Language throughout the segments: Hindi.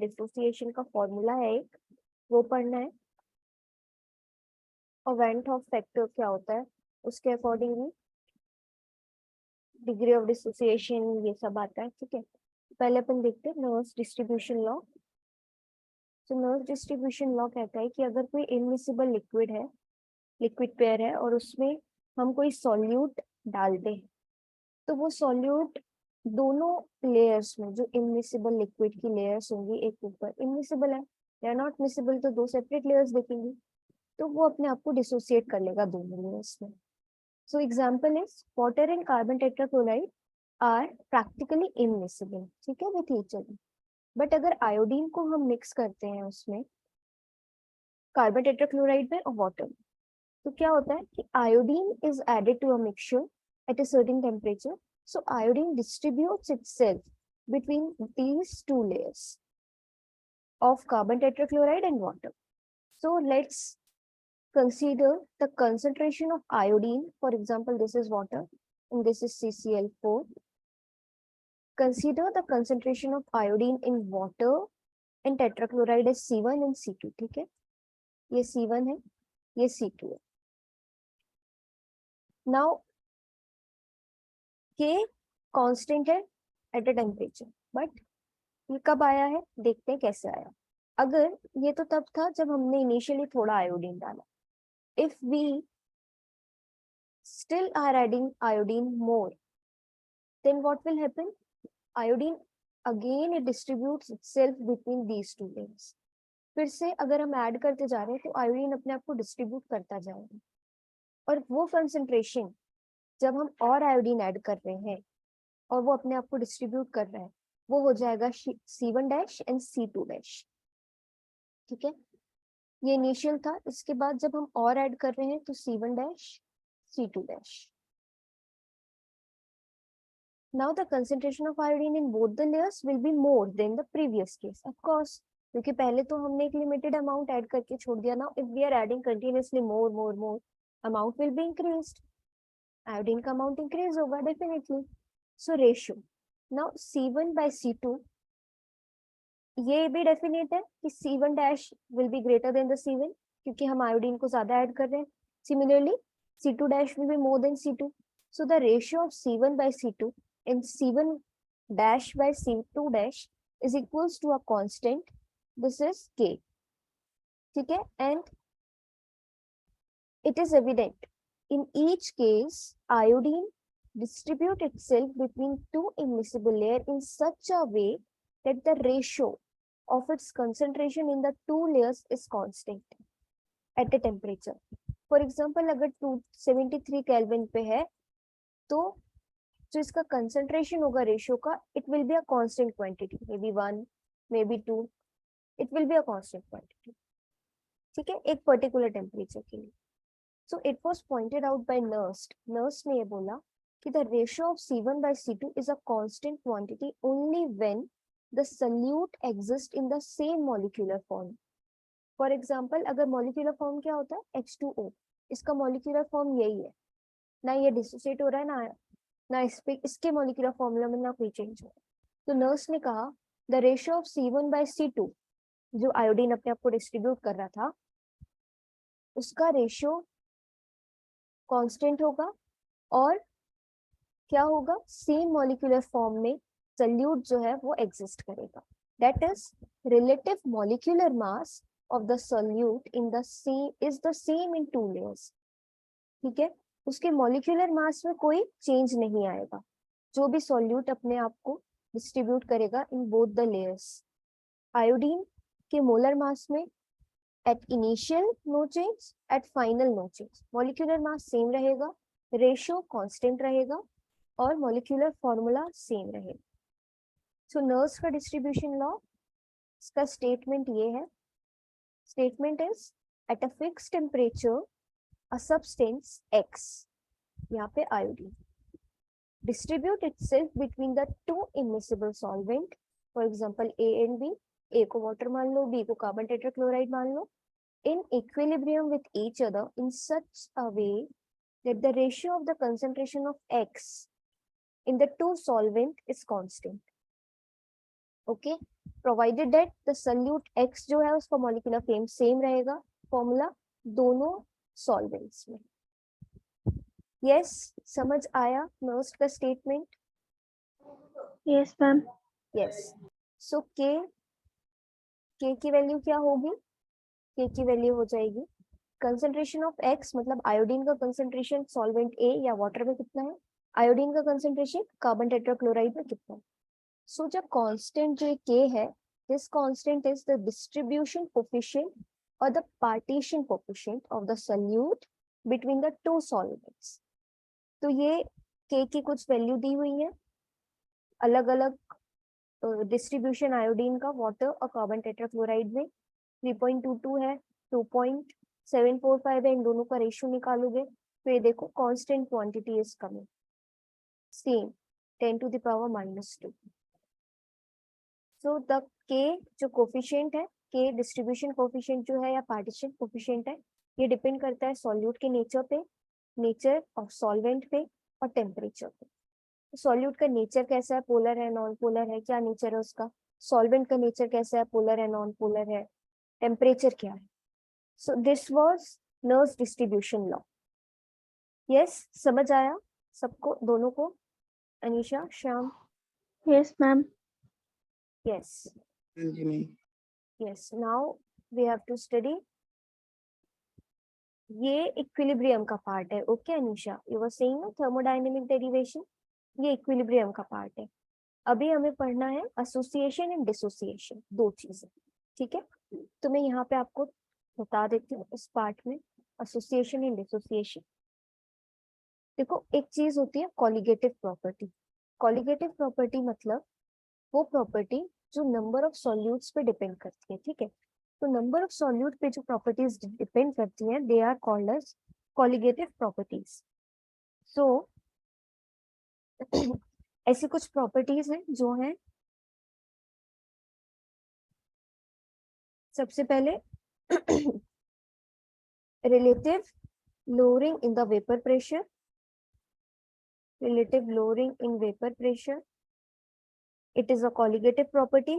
डिसोसिएशन का फॉर्मूला है एक, वो पढ़ना है। और वेंट ऑफ फैक्टर क्या होता है, उसके अकॉर्डिंगली डिग्री ऑफ डिसोसिएशन ये सब आता है। ठीक है, पहले अपन देखते हैं नर्व्स डिस्ट्रीब्यूशन लॉ। तो नर्व्स डिस्ट्रीब्यूशन लॉ कहता है कि अगर कोई इनमिसिबल लिक्विड है, लिक्विड पेयर है, और उसमें हम कोई सॉल्यूट डालते हैं, तो वो सॉल्यूट दोनों लेयर्स में, जो इनमिसिबल लिक्विड की लेयर्स होंगी, एक ऊपर इनमिसिबल है या नॉट मिसिबल, तो दो सेपरेट लेयर्स देखेंगे, तो वो अपने आप को डिसोसिएट कर लेगा दोनों लेयर्स में। So example is water and carbon tetrachloride are practically immiscible, ठीक है, विथ ईच अदर। बट अगर आयोडीन को हम मिक्स करते हैं उसमें, कार्बन टेट्राक्लोराइड में और वाटर में, तो क्या होता है कि iodine is added to a mixture at a certain temperature, so iodine distributes itself between these two layers of carbon tetrachloride and water. So let's consider the concentration of iodine. For example, this is water and this is CCl4. Consider the concentration of iodine in water and tetrachloride as C1 and C2. ठीक है, ये C1 है, ये C2 है। Now K कांस्टेंट है एट अ टेम्परेचर, बट ये कब आया है, देखते हैं कैसे आया। अगर ये तो तब था जब हमने इनिशियली थोड़ा आयोडीन डाला। If we still are adding iodine more, then what will happen, iodine again it distributes itself between these two layers. फिर से अगर हम ऐड करते जा रहे हैं तो आयोडीन अपने आप को डिस्ट्रीब्यूट करता जाएगा, और वो कंसंट्रेशन जब हम और आयोडीन ऐड कर रहे हैं और वो अपने आप को डिस्ट्रीब्यूट कर रहा है, वो हो जाएगा C1 dash and C2 dash. ठीक है, ये इनिशियल था, इसके बाद जब हम और ऐड कर रहे हैं तो C1 dash C2 dash. Now the concentration of iodine in both the layers will be more than the previous case, of course, क्योंकि पहले तो हमने एक लिमिटेड अमाउंट ऐड करके छोड़ दिया ना। If we are adding continuously more more more, amount will be increased, iodine का अमाउंट इंक्रीज होगा definitely. So ratio now C1 by C2, ये भी डेफिनेट है कि C1 dash will be greater than the C1, क्योंकि हम आयोडीन को ज्यादा ऐड कर रहे हैं। Similarly C2 dash will be more than C2, so the ratio of C1 by C2 and C1 dash by C2 dash is equals to a constant, this is K, ठीक है। and it is evident in each case iodine distribute itself between two immiscible layer in such a way that the ratio of its concentration in the two layers is constant at a temperature. For example, अगर 273 केल्विन पे है, तो जो इसका कंसंट्रेशन होगा रेशियो का, it will be a constant quantity, may be 1 may be 2, it will be a constant quantity, ठीक है, एक पर्टिकुलर टेम्परेचर के लिए। So it was pointed out by Nernst, Nernst ने ये बोला कि the ratio of C1 by C2 is a constant quantity only when the solute exists in the same molecular form. For example, अगर मॉलिक्यूलर फॉर्म क्या होता है H2O, इसका मॉलिक्यूलर फॉर्म यही है, ना ये डिसोसिएट हो रहा है, ना इस पे इसके मॉलिक्यूलर फॉर्मूला में ना कोई चेंज हो। तो नर्स ने कहा the ratio of C1 by C2, जो आयोडीन अपने आप को डिस्ट्रीब्यूट कर रहा था, उसका रेशियो कांस्टेंट होगा, और क्या होगा, सेम मॉलिक्यूलर फॉर्म में सल्यूट जो है वो एग्जिस्ट करेगा। That is relative molecular mass of the solute in the same is the same in two layers, ठीक है, उसके मॉलिक्यूलर मास में कोई चेंज नहीं आएगा, जो भी सॉल्यूट अपने आप को डिस्ट्रीब्यूट करेगा in both the layers. Iodine के मोलर मास में at initial no change, at final no change, molecular mass same रहेगा, रेशियो कांस्टेंट रहेगा, और मॉलिक्यूलर फॉर्मूला सेम रहेगा। सो नर्स का डिस्ट्रीब्यूशन लॉ, इसका स्टेटमेंट ये है, statement is at a fix temperature a substance X, यहाँ पे iodine, distribute itself between the two immiscible solvent, for example A and B, A को water मान लो, B को carbon tetrachloride मान लो, in equilibrium with each other in such a way that the ratio of the concentration of X in the two solvent is constant. Okay, provided that the solute x जो है उसका मॉलिक्यूलर फ्रेम सेम रहेगा, फॉर्मूला दोनों सॉल्वेंट्स में। यस, समझ आया मोस्ट का स्टेटमेंट? Yes ma'am. यस, सो के की वैल्यू क्या होगी? के की वैल्यू हो जाएगी कंसंट्रेशन ऑफ एक्स, मतलब आयोडीन का कंसंट्रेशन सॉल्वेंट ए या वाटर में कितना है, आयोडीन का कंसंट्रेशन कार्बन टेट्राक्लोराइड में कितना है। सो जब कांस्टेंट जो के है, this constant is the distribution coefficient और the partition coefficient of the solute between the two solvents. तो ये के की कुछ वैल्यू दी हुई है, अलग अलग डिस्ट्रीब्यूशन आयोडीन का वाटर और कार्बन टेट्राक्लोराइड में 3.22 है, 2.745 है, इन दोनों का रेशियो निकालोगे तो ये देखो constant quantity is coming same 10⁻⁻²। So the के जो कोफिशिएंट है, के डिस्ट्रीब्यूशन कोफिशिएंट जो है या पार्टीशन कोफिशिएंट है, ये डिपेंड करता है सॉल्यूट के नेचर पे, नेचर ऑफ सॉल्वेंट पे और टेम्परेचर पे। सॉल्यूट का नेचर कैसा है, पोलर है, नॉन पोलर है, क्या नेचर है उसका, सॉल्वेंट का नेचर कैसा है, पोलर है, नॉन पोलर है, टेम्परेचर क्या है। So this was Nernst's distribution law. Yes, समझ आया सबको, दोनों को? Anisha, Shyam? Yes ma'am. Yes, yes, now we have to study ये इक्विलिब्रियम का पार्ट है। Okay Anisha, you were saying ना थर्मोडायनेमिक डेरिवेशन, ये इक्विलिब्रियम का पार्ट है। अभी हमें पढ़ना है एसोसिएशन एंड डिसोसिएशन, दो चीजें, ठीक है? तो मैं यहाँ पे आपको बता देती हूँ इस पार्ट में एसोसिएशन एंड डिसोसिएशन। देखो, एक चीज होती है कॉलिगेटिव प्रॉपर्टी। कॉलिगेटिव प्रॉपर्टी मतलब वो प्रॉपर्टी जो नंबर ऑफ सॉल्यूट्स पे डिपेंड करती है, ठीक है? तो नंबर ऑफ सॉल्यूट पे जो प्रॉपर्टीज डिपेंड करती हैं, they are called as colligative properties. So ऐसी कुछ प्रॉपर्टीज हैं जो हैं, सबसे पहले relative lowering in the vapor pressure, relative lowering in vapor pressure, it is a colligative property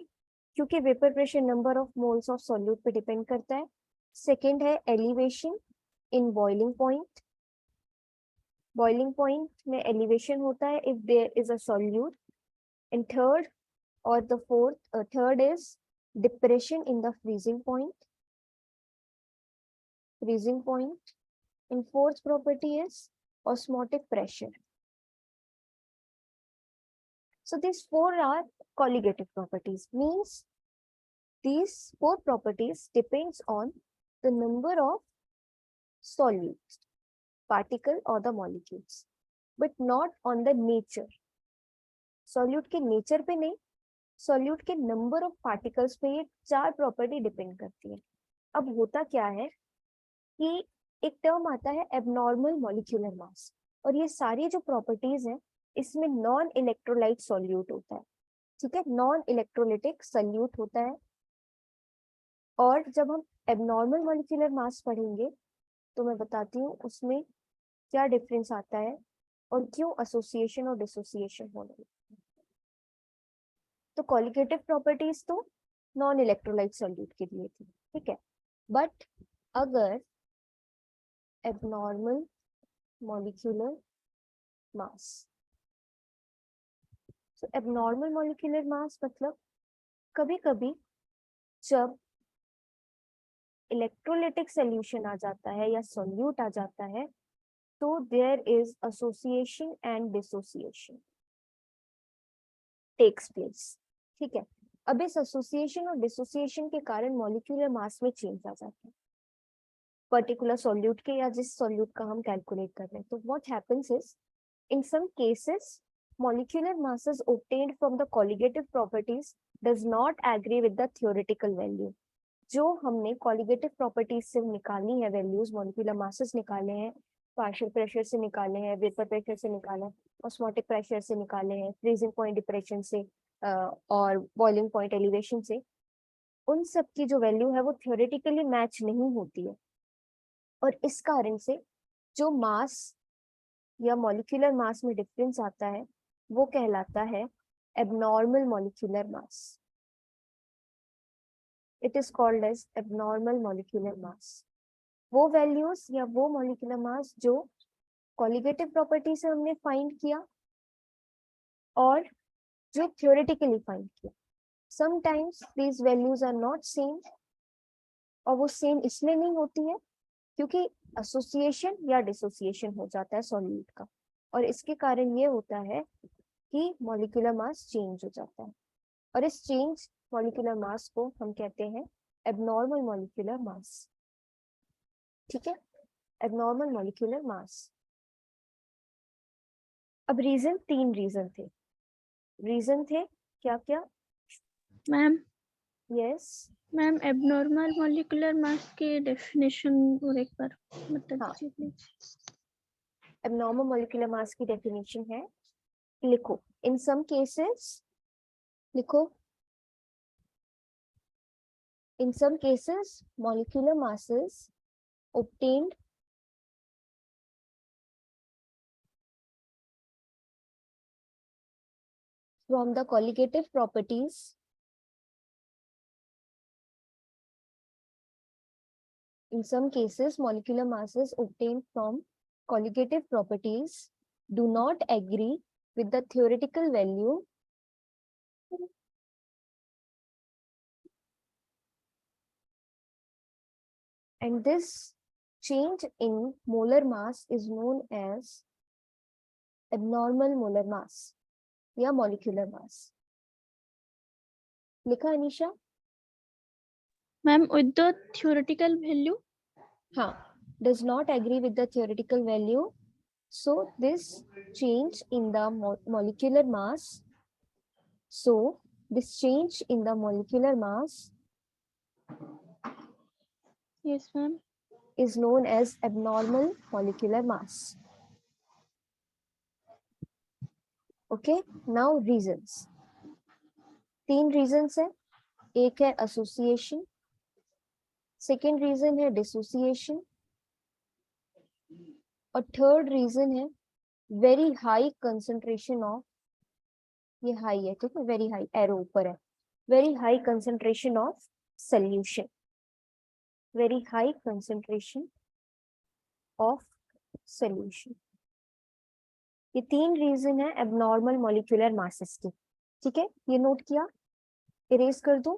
क्योंकि vapour pressure number of moles of solute पे डिपेंड करता है। सेकेंड है elevation in boiling point, boiling point में एलिवेशन होता है if there is a solute. And third और the fourth, third is depression in the freezing point, freezing point, and fourth property is osmotic pressure. So these four are colligative properties, means these four properties depends on the number of solutes, particle or the molecules, but not on the nature. solute के nature पे नहीं, solute के number of particles पे ये चार property depend करती है। अब होता क्या है कि एक टर्म आता है एबनॉर्मल मॉलिक्यूलर मास, और ये सारी जो प्रॉपर्टीज हैं इसमें नॉन इलेक्ट्रोलाइट सॉल्यूट होता है, ठीक है? नॉन इलेक्ट्रोलिटिक सॉल्यूट होता है। और जब हम एबनॉर्मल मॉलिक्यूलर मास पढ़ेंगे तो मैं बताती हूँ उसमें क्या डिफरेंस आता है और क्यों एसोसिएशन और डिसोसिएशन हो रही है। तो कॉलिगेटिव प्रॉपर्टीज तो नॉन इलेक्ट्रोलाइट सॉल्यूट के लिए थी, ठीक है? बट अगर abnormal molecular mass, so abnormal molecular mass मतलब कभी कभी जब इलेक्ट्रोलिटिक सोल्यूशन आ जाता है या सोल्यूट आ जाता है तो there is association and dissociation takes place, ठीक है? अब इस एसोसिएशन और डिसोसिएशन के कारण मॉलिक्यूलर मास में चेंज आ जाता है पर्टिकुलर सॉल्यूट के या जिस सॉल्यूट का हम कैलकुलेट कर रहे हैं। तो what happens is in some cases molecular masses obtained from the colligative properties does not agree with the theoretical value। जो हमने colligative properties से निकाली है वैल्यूज, मॉलिक्यूलर मासेस निकाले हैं, पार्शियल प्रेशर से निकाले हैं, वेपर प्रेशर से निकाले हैं, ऑस्मोटिक प्रेशर से निकाले हैं, फ्रीजिंग पॉइंट डिप्रेशन से और बॉइलिंग पॉइंट एलिवेशन से, उन सब की जो वैल्यू है वो थियोरेटिकली मैच नहीं होती है। और इस कारण से जो मास या मॉलिक्यूलर मास में डिफरेंस आता है वो कहलाता है abnormal molecular mass. It is called as abnormal molecular mass. वो वैल्यूज या वो मॉलिक्यूलर मास जो कॉलिगेटिव प्रॉपर्टी से हमने फाइंड किया और जो थ्योरेटिकली फाइंड किया। Sometimes these values are not same, और वो सेम इसलिए नहीं होती है क्योंकि एसोसिएशन या डिसोसिएशन हो जाता है सॉल्यूट का, और इसके कारण ये होता है कि मॉलिक्यूलर मास चेंज हो जाता है, और इस चेंज मॉलिक्यूलर मास को हम कहते हैं एबनॉर्मल मॉलिक्यूलर मास। ठीक है, एबनॉर्मल मॉलिक्यूलर मास। अब रीजन, 3 रीजन थे। रीजन थे क्या क्या? Ma'am yes, ma'am abnormal molecular मास की डेफिनेशन और एक बार बता हाँ। दीजिए प्लीज। एबनॉर्मल मॉलिक्यूलर मास की डेफिनेशन है, लिखो, इन सम केसेस, लिखो, in some cases molecular masses obtained from the colligative properties in some cases molecular masses obtained from colligative properties do not agree with the theoretical value and this change in molar mass is known as abnormal molar mass या molecular mass। लिखा Anisha? Ma'am with the theoretical value, हाँ, does not agree with the theoretical value. So this change in the molecular mass, so this change in the molecular mass yes ma'am, is known as abnormal molecular mass. Okay, now reasons. 3 reasons है, एक है association, second reason है dissociation, और third reason है very high concentration of, ये high है ठीक है, very high, arrow ऊपर है, very high concentration of solution, very high concentration of solution। ये 3 रीजन है एबनॉर्मल मॉलिक्यूलर मासेस के। ठीक है, ये नोट किया, इरेज कर दो।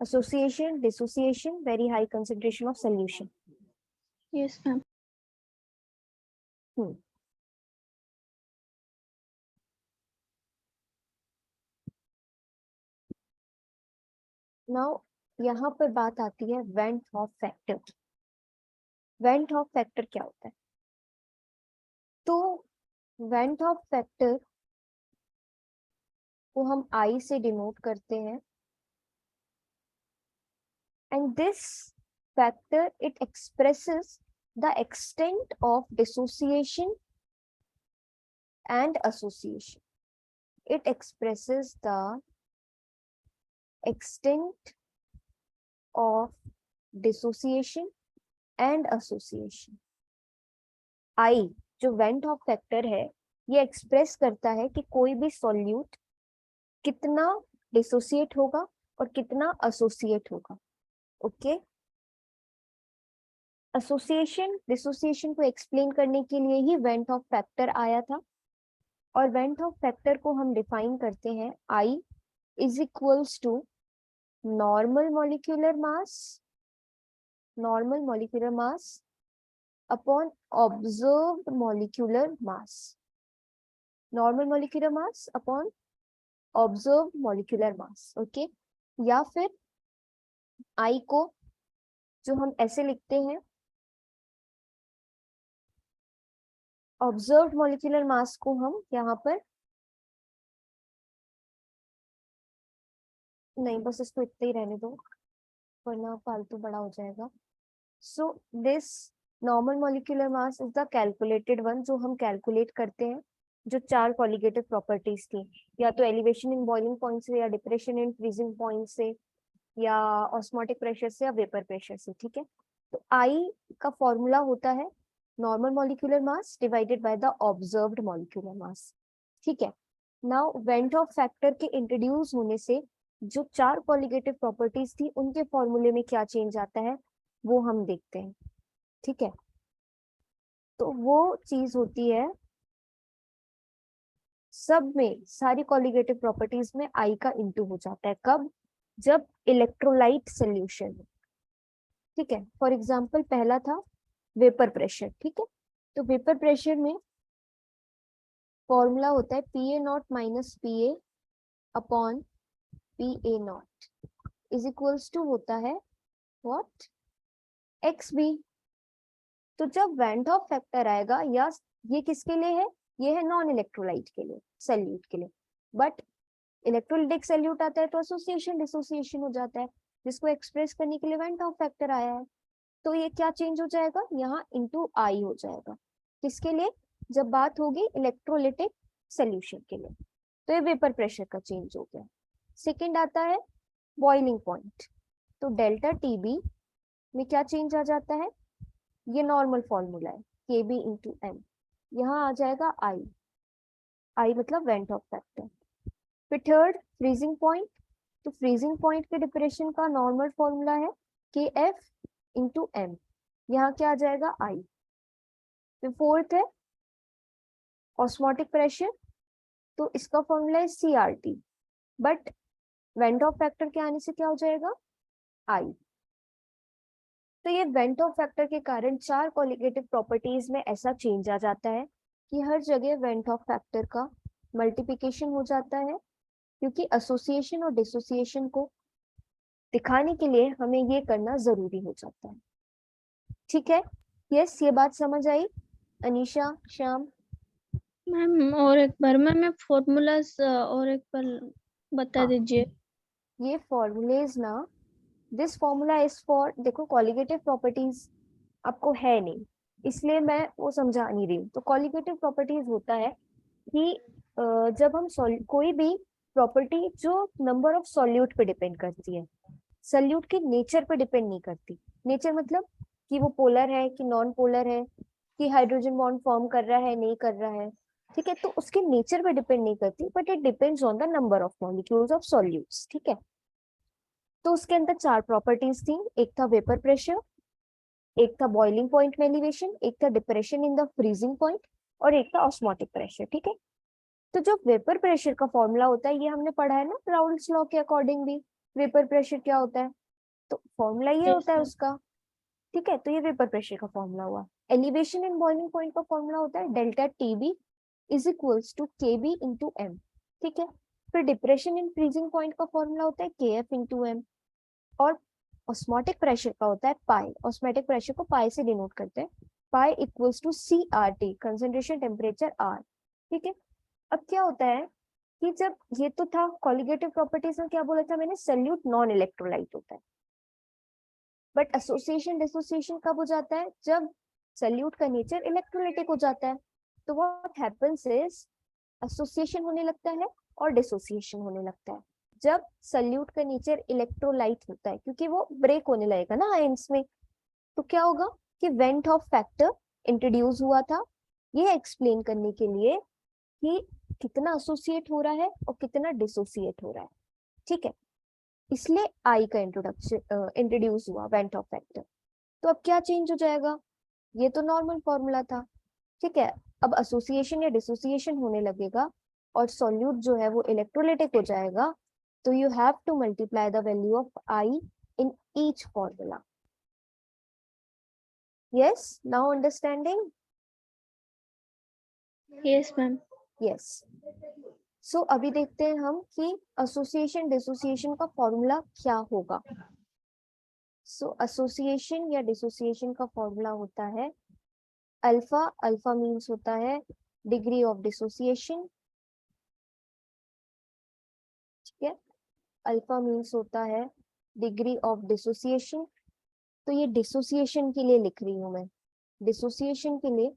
Association, dissociation, very high concentration of solution. Yes ma'am. Now यहाँ पर बात आती है went half factor. Went half factor क्या होता है? तो वेंट हॉफ फैक्टर को हम आई से डिनोट करते हैं, and this factor it expresses the extent of dissociation and association. It expresses the extent of dissociation and association. I जो वेंट हॉफ फैक्टर है, ये एक्सप्रेस करता है कि कोई भी सॉल्यूट कितना डिसोसिएट होगा और कितना एसोसिएट होगा। ओके, एसोसिएशन डिसोसिएशन को एक्सप्लेन करने के लिए ही वेंट हॉफ फैक्टर आया था, और वेंट हॉफ फैक्टर को हम डिफाइन करते हैं I is equals to normal molecular mass upon observed molecular mass, normal molecular mass upon observed molecular mass। Okay, या फिर I को जो हम ऐसे लिखते हैं, ऑब्जर्व्ड मॉलिक्यूलर मास को हम यहाँ पर, नहीं बस इसको इतना ही रहने दो वरना फालतू बड़ा हो जाएगा। So this normal molecular mass is the calculated one, जो हम कैलकुलेट करते हैं, जो 4 कॉलिगेटिव प्रॉपर्टीज थी, या तो एलिवेशन इन बॉइलिंग पॉइंट से, या डिप्रेशन इन फ्रीजिंग पॉइंट से, या ऑस्मोटिक प्रेशर से, या वेपर प्रेशर से। ठीक है, तो आई का फॉर्मूला होता है normal molecular mass divided by the observed molecular mass. ठीक है, नाउ वेंट ऑफ फैक्टर के इंट्रोड्यूस होने से जो 4 कॉलिगेटिव प्रॉपर्टीज थी उनके फॉर्मूले में क्या चेंज आता है वो हम देखते हैं, ठीक है। तो वो चीज होती है, सब में सारी कॉलिगेटिव प्रॉपर्टीज में आई का इंटू हो जाता है। कब? जब इलेक्ट्रोलाइट सोल्यूशन, ठीक है। फॉर एग्जाम्पल पहला था वेपर प्रेशर, ठीक है। तो वेपर प्रेशर में फॉर्मूला होता है P A not minus P A upon P A not is equals to होता है व्हाट? X B. तो जब वैन डॉर्फ फैक्टर आएगा, या ये किसके लिए है? ये है नॉन इलेक्ट्रोलाइट के लिए, सल्यूट के लिए। बट इलेक्ट्रोलाइटिक सल्यूट आता है तो एसोसिएशन डिसोसिएशन हो जाता है, जिसको एक्सप्रेस करने के लिए वैन डॉर्फ फैक्टर आया है। तो ये क्या चेंज हो जाएगा? यहाँ इंटू आई हो जाएगा। किसके लिए? जब बात होगी इलेक्ट्रोलिटिक सोल्यूशन के लिए। तो ये वेपर प्रेशर का चेंज हो गया। सेकेंड आता है बॉइलिंग पॉइंट। तो डेल्टा टीबी में क्या चेंज आ जाता है? ये नॉर्मल फॉर्मूला है के बी इंटू एम, यहाँ आ जाएगा आई। आई मतलब वेंट ऑफ फैक्टर। फिर थर्ड फ्रीजिंग पॉइंट। तो फ्रीजिंग पॉइंट के डिप्रेशन का नॉर्मल फॉर्मूला है के एफ इंटू एम, यहाँ क्या आ जाएगा? आई। फिर फोर्थ है ऑस्मोटिक प्रेशर। तो इसका फॉर्मूला है C R T, but van't Hoff factor के आने से क्या हो जाएगा? आई। तो ये वेंट ऑफ फैक्टर के कारण 4 कॉलिगेटिव प्रॉपर्टीज में ऐसा चेंज आ जाता है कि हर जगह वेंट ऑफ फैक्टर का मल्टीप्लिकेशन हो जाता है, क्योंकि एसोसिएशन और डिसोसिएशन को दिखाने के लिए हमें ये करना जरूरी हो जाता है, ठीक है। यस, ये बात समझ आई अनीशा, श्याम? मैम और एक बार मैम फॉर्मूलाज और एक बार बता हाँ। दीजिए। ये फॉर्मूलेज ना, दिस फॉर्मूला इज फॉर, देखो कॉलिगेटिव प्रॉपर्टीज आपको है नहीं, इसलिए मैं वो समझा नहीं रही हूँ। तो कॉलिगेटिव प्रॉपर्टीज होता है कि जब हम कोई भी प्रॉपर्टी जो नंबर ऑफ सॉल्यूट पे डिपेंड करती है, सॉल्यूट के नेचर पे डिपेंड नहीं करती। नेचर मतलब कि वो पोलर है कि नॉन पोलर है, कि हाइड्रोजन बॉन्ड फॉर्म कर रहा है नहीं कर रहा है, ठीक है। तो उसके नेचर पे डिपेंड नहीं करती, but it depends on the number of molecules of solutes, ठीक है। तो उसके अंदर 4 प्रॉपर्टीज थी। एक था वेपर प्रेशर, एक था बॉइलिंग पॉइंट में एलिवेशन, एक था depression in the freezing point, और एक था ऑस्मोटिक प्रेशर, ठीक है। तो जो वेपर प्रेशर का फॉर्मूला होता है, ये हमने पढ़ा है ना राउल्स लॉ के अकॉर्डिंग भी, वेपर प्रेशर क्या होता है, तो फॉर्मूला ये यस होता है मैम। उसका, ठीक है। तो ये वेपर प्रेशर का फॉर्मूला हुआ। एलिवेशन इन बॉइलिंग पॉइंट का फॉर्मूला होता है delta TB is equals to K B into M, ठीक है। फिर डिप्रेशन इन फ्रीजिंग पॉइंट का फॉर्मूला होता है के एफ इंटू एम, और ऑस्मोटिक प्रेशर का होता है पाई। ऑस्मोटिक प्रेशर को पाई से डिनोट करते हैं, pi equals to C R T, concentration temperature R, ठीक है। अब क्या होता है कि जब ये तो था कॉलिगेटिव प्रॉपर्टीज में, क्या बोला था मैंने, सल्यूट नॉन इलेक्ट्रोलाइट होता है। बट एसोसिएशन डिसोसिएशन कब हो जाता है? जब सल्यूट का नेचर इलेक्ट्रोलाइटिक हो जाता है। तो व्हाट हैपेंस इज एसोसिएशन होने लगता है और डिसोसिएशन होने लगता है जब सल्यूट का नेचर इलेक्ट्रोलाइट होता है, क्योंकि वो ब्रेक होने लगेगा ना आयंस में। तो क्या होगा कि वेंट ऑफ फैक्टर इंट्रोड्यूस हुआ था, ये एक्सप्लेन करने के लिए कि कितना एसोसिएट हो रहा है और कितना डिसोसिएट हो रहा है, ठीक है। इसलिए आई का इंट्रोडक्शन इंट्रोड्यूस हुआ, वेंट ऑफ फैक्टर। तो अब क्या चेंज हो जाएगा? ये तो नॉर्मल फॉर्मूला था, ठीक है। अब एसोसिएशन या डिसोसिएशन होने लगेगा और सॉल्यूट जो है वो इलेक्ट्रोलाइटिक हो जाएगा। तो you have to multiply the value of I in each formula. Yes, now understanding? Yes ma'am. Yes. So अभी देखते हैं हम कि एसोसिएशन डिसोसिएशन का फॉर्मूला क्या होगा। सो एसोसिएशन या डिसोसिएशन का फॉर्मूला होता है अल्फा। अल्फा मीन्स होता है डिग्री ऑफ डिसोसिएशन, ठीक है। अल्फा मीन्स होता है डिग्री ऑफ डिसोसिएशन। तो ये डिसोसिएशन के लिए लिख रही हूं मैं, डिसोसिएशन के लिए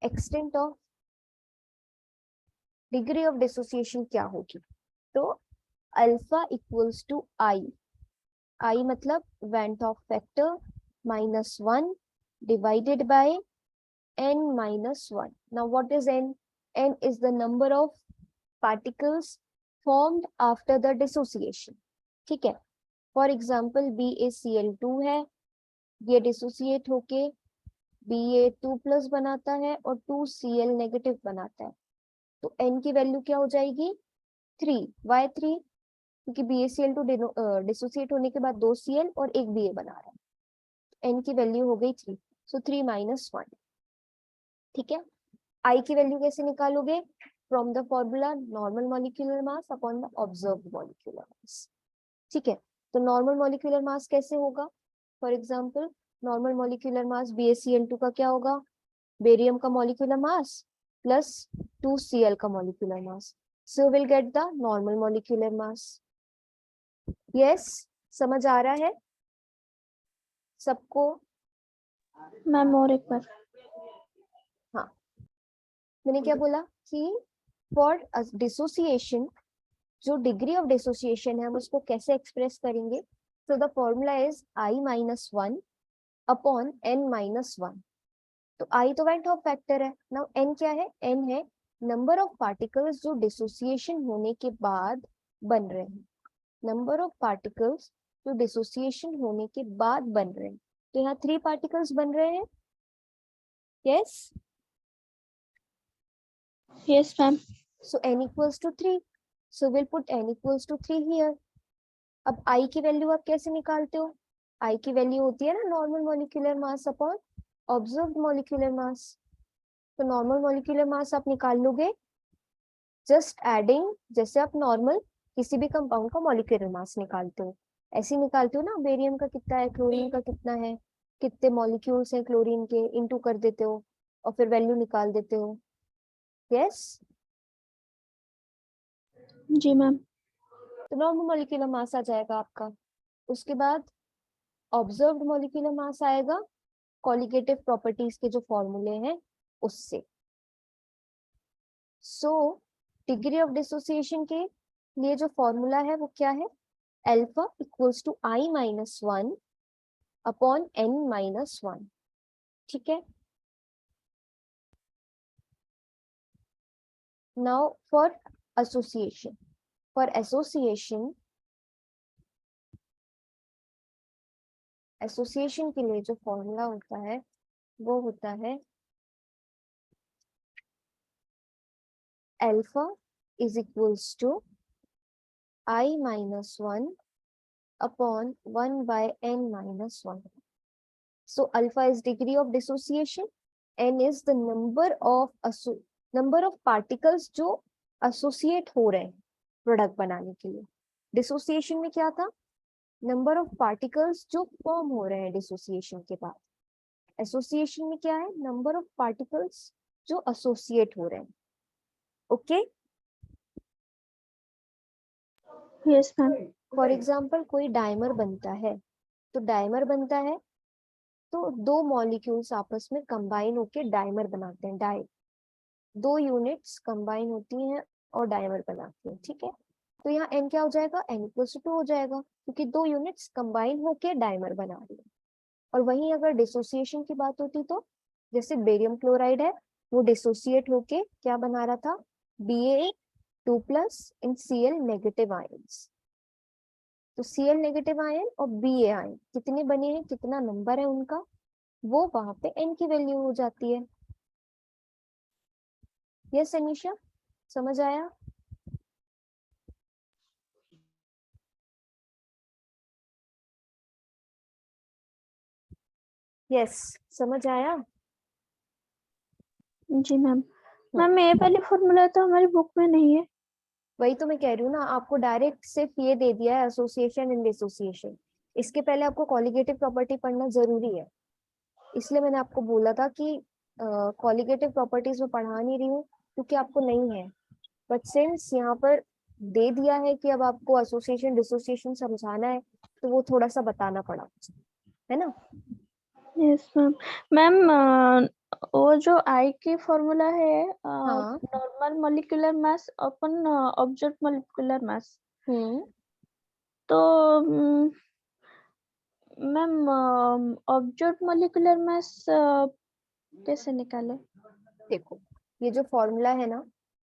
extent of degree of dissociation क्या होगी? तो अल्फा इक्वल्स टू आई, आई मतलब went Hoff factor -1 divided by n minus 1. Now what is n? N is the number of particles formed after the dissociation. ठीक है। फॉर एग्जाम्पल BaCl2 है, ये डिसोसिएट होके Ba2+ बनाता है और 2Cl नेगेटिव बनाता है। तो N की वैल्यू क्या हो जाएगी? 3। वाई 3? क्योंकि BaCl2 डिसोसिएट होने के बाद 2 Cl और एक Ba बना रहा है। N की वैल्यू हो गई 3, सो 3 - 1। ठीक है। I की वैल्यू कैसे निकालोगे? From the formula normal molecular mass upon the observed molecular mass. ठीक है। तो नॉर्मल मॉलिक्यूलर मास कैसे होगा? For example normal molecular mass BaCl2 का क्या होगा? बेरियम का मॉलिक्यूलर मास प्लस 2Cl का molecular mass, so will get the normal molecular mass. Yes, समझ आ रहा है सबको? मैम और एक बार। हाँ, मैंने क्या बोला कि फॉर डिसोसिएशन, जो डिग्री ऑफ डिसोसिएशन है हम उसको कैसे एक्सप्रेस करेंगे? तो the formula is I-1 upon N-1। तो I तो वेंट ऑफ फैक्टर है। नाउ N क्या है? N है नंबर ऑफ पार्टिकल्स जो डिसोसिएशन होने के बाद बन रहे हैं। नंबर ऑफ पार्टिकल्स जो डिसोसिएशन होने के बाद बन रहे हैं। तो यहाँ 3 पार्टिकल्स बन रहे हैं। Yes, yes ma'am. so N equals to 3, so we'll put N equals to 3 here. अब I की वैल्यू आप कैसे निकालते हो? I की वैल्यू होती है ना normal molecular mass upon observed molecular mass. तो नॉर्मल मॉलिक्यूलर मास आप निकाल लोगे जस्ट एडिंग, जैसे आप नॉर्मल किसी भी कंपाउंड का मॉलिक्यूलर मास निकालते हो, ऐसे निकालते हो ना। बेरियम का कितना है, क्लोरीन का कितना है, कितने मॉलिक्यूल्स हैं क्लोरीन के, इनटू कर देते हो और फिर वैल्यू निकाल देते हो। यस, जी मैम। तो नॉर्मल मॉलिक्यूलर मास आ जाएगा आपका। उसके बाद ऑब्जर्व्ड मॉलिक्यूलर मास आएगा कॉलिगेटिव प्रॉपर्टीज के जो फॉर्मूले हैं उससे। सो डिग्री ऑफ डिसोसिएशन के लिए जो फॉर्मूला है वो क्या है? Alpha equals to I-1 upon N-1। ठीक है। नाउ फॉर एसोसिएशन, एसोसिएशन के लिए जो फॉर्मूला होता है वो होता है alpha is equals to I-1 upon 1 by N-1. So alpha is degree of dissociation, N is the number of particles जो associate हो रहे हैं प्रोडक्ट बनाने के लिए। डिसोसिएशन में क्या था? नंबर ऑफ पार्टिकल्स जो फॉर्म हो रहे हैं डिसोसिएशन के बाद। एसोसिएशन में क्या है? नंबर ऑफ पार्टिकल्स जो एसोसिएट हो रहे हैं। Okay. Yes ma'am. For example कोई डाइमर बनता है, तो डाइमर बनता है तो 2 मॉलिक्यूल्स आपस में कंबाइन होके डाइमर बनाते हैं। 2 यूनिट्स कंबाइन होती हैं और डाइमर बनाती हैं। ठीक है। तो यहाँ N क्या हो जाएगा? N+2 हो जाएगा, क्योंकि 2 यूनिट्स कंबाइन होके डाइमर बना रही है। और वहीं अगर डिसोसिएशन की बात होती तो जैसे बेरियम क्लोराइड है, वो डिसोसिएट होके क्या बना रहा था? Ba2+ इन Cl नेगेटिव आयंस। तो Cl नेगेटिव आयन और Ba आयन कितने बने हैं, कितना नंबर है उनका, वो वहां पे N की वैल्यू हो जाती है। यस अनीशा, समझ आया? यस, समझ आया? जी मैम। मैम ये वाली फॉर्मूला तो हमारी बुक में नहीं है। वही तो मैं कह रही हूँ ना, आपको डायरेक्ट सिर्फ ये दे दिया है एसोसिएशन एंड डिसोसिएशन। इसके पहले आपको कॉलिगेटिव प्रॉपर्टी पढ़ना जरूरी है, इसलिए मैंने आपको बोला था कि कॉलिगेटिव प्रॉपर्टीज में पढ़ा नहीं रही हूँ क्योंकि आपको नहीं है। बट सिंस यहाँ पर दे दिया है कि अब आपको एसोसिएशन डिसोसिएशन समझाना है, तो वो थोड़ा सा बताना पड़ा, है ना? Yes ma'am. मैम वो जो आई की फॉर्मूला है हाँ। नॉर्मल मॉलिक्यूलर मास अपन ऑब्जर्व मॉलिक्यूलर मास, तो मैम ऑब्जर्व मॉलिक्यूलर मास कैसे निकाले? देखो, ये जो फॉर्मूला है ना,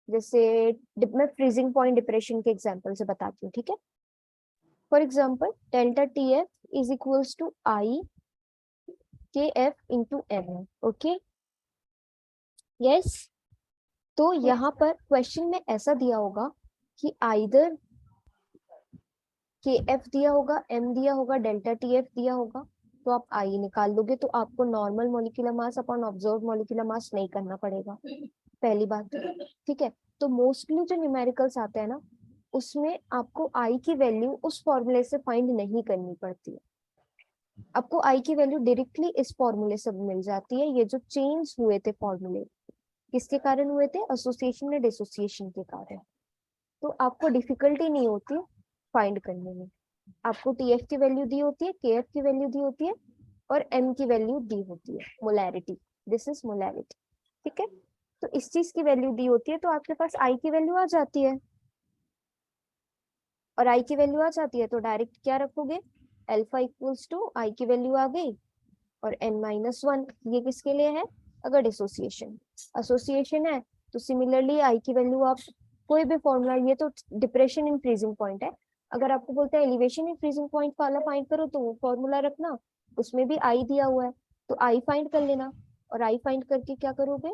जैसे मैं फ्रीजिंग पॉइंट डिप्रेशन के एग्जांपल से बताती हूँ, ठीक है? For example, delta TF is equals to I KF into M. Okay? Yes? तो यहाँ पर क्वेश्चन में ऐसा दिया होगा कि आइदर KF दिया होगा, M दिया होगा, डेल्टा TF दिया होगा, तो आप I निकाल दोगे, तो आपको normal molecular mass upon observe molecular mass नहीं करना पड़ेगा, पहली बात। ठीक है, तो मोस्टली जो न्यूमेरिकल्स आते हैं ना, उसमें आपको I की वैल्यू उस फॉर्मूले से फाइंड नहीं करनी पड़ती है, आपको I की वैल्यू डायरेक्टली इस फॉर्मूले से मिल जाती है। ये जो चेंज हुए थे फॉर्मूले, किसके कारण हुए थे? एसोसिएशन या डिसोसिएशन के कारण। तो आपको डिफिकल्टी नहीं होती फाइंड करने में। आपको TF की वैल्यू दी होती है, KF की वैल्यू दी होती है, और M की वैल्यू दी होती है, मोलैरिटी, दिस इज मोलैरिटी। ठीक है, तो इस चीज की वैल्यू दी होती है, तो आपके पास I की वैल्यू आ जाती है, और I की वैल्यू आ जाती है तो डायरेक्ट क्या रखोगे? अल्फा इक्वल्स टू I की वैल्यू आ गई और n-1, ये किसके लिए है? अगर डिसोसिएशन, एसोसिएशन है तो सिमिलरली I की वैल्यू आप कोई भी फॉर्मूला, ये तो डिप्रेशन इन फ्रीजिंग पॉइंट है, अगर आपको बोलते हैं एलिवेशन इन फ्रीजिंग पॉइंट वाला फाइंड करो तो वो फॉर्मूला रखना, उसमें भी I दिया हुआ है, तो I फाइंड कर लेना, और I फाइंड करके क्या करोगे?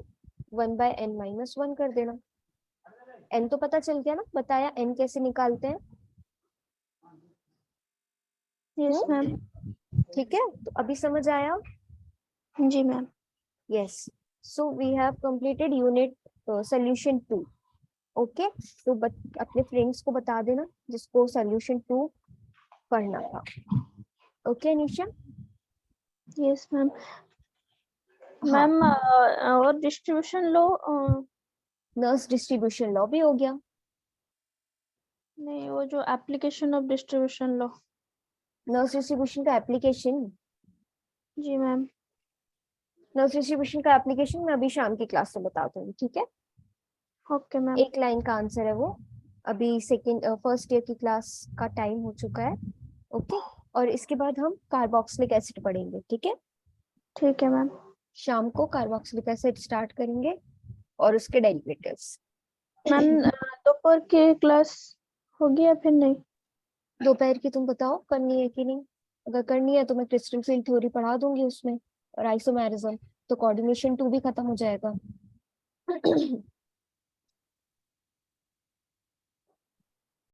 1/n-1 कर देना। n तो पता चल गया ना, बताया n कैसे निकालते हैं। Yes ma'am. ठीक है, तो अभी समझ आया? जी ma'am. Yes, so we have completed unit solution 2. Okay, तो अपने फ्रेंड्स को बता देना जिसको सॉल्यूशन 2 पढ़ना था। ओके निशा? Yes ma'am. हाँ, मैम और distribution law Nernst distribution law भी हो गया। नहीं, वो जो application of distribution law. Nernst distribution का एप्लीकेशन, जी मैम। नर्स डिस्ट्रीब्यूशन का एप्लीकेशन मैं अभी शाम की क्लास में बता दूंगी, ठीक है? Okay ma'am. एक लाइन का आंसर है वो, अभी फर्स्ट ईयर की क्लास का टाइम हो चुका है। ओके, और इसके बाद हम कार्बोक्सिलिक एसिड पढ़ेंगे, ठीक है? ठीक है मैम। शाम को कार्बोक्सिलिक एसिड स्टार्ट करेंगे और उसके डेरिवेटिव्स। मैम दोपहर की क्लास होगी या फिर नहीं? दोपहर की तुम बताओ करनी है कि नहीं? अगर करनी है तो मैं क्रिस्टल फील्ड थ्योरी पढ़ा दूंगी उसमें, और आइसोमेरिज्म, तो कोऑर्डिनेशन 2 भी खत्म हो जाएगा।